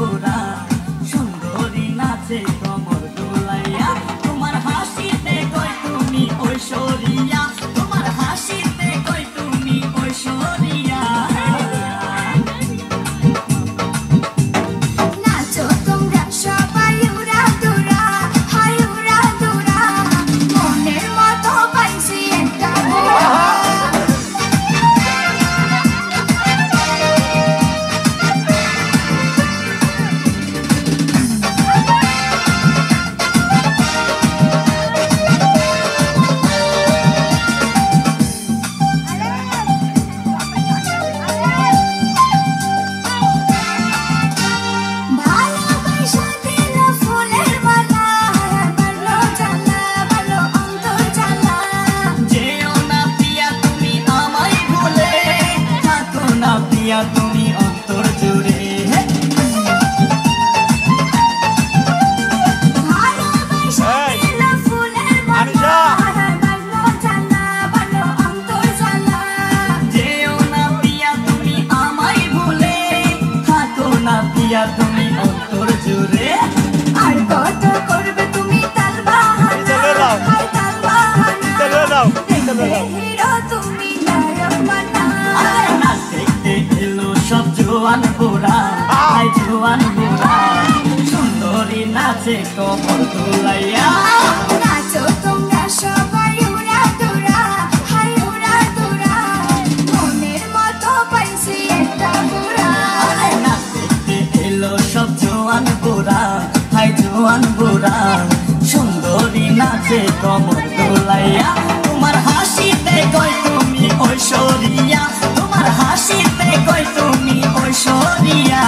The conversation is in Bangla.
পুরা সুন্দরী নাচে কমর দোলাইয়া তোমার হাসিতে কই তুমি ঐশ্বরিয়া তোমার হাসিতে কই তুমি ঐশ্বরিয়া নাচো তোমরা সবাই উড়া দুরা হাই উড়া দুরা মনের মতো পাইছি একটা তুমি অন্তর জুড়ে যেও না পিয়া তুমি আমায় ভুলে থাকো না পিয়া তুমি অন্তর জুড়ে আর কত করবে তুমি তাল বাহানা হাই তাল বাহানা হিরো তুমি নায়ক মানা দেখতে এলো সব জোয়ান বুড়া হাই জোয়ান বুড়া সুন্দরী নাচে কমর দোলাইয়া নাচো তোমরা সবাই উড়া দুরা হাই উড়া দুরা মনের মতো পাইছি একটা বুড়া দেখতে এলো সব জোয়ান বুড়া হাই জোয়ান বুড়া সুন্দরী নাচে কমর দোলাইয়া তোমার হাসিতে কই তুমি ঐশ্বরিয়া তোমার হাসিতে কই তুমি ঐশ্বরিয়া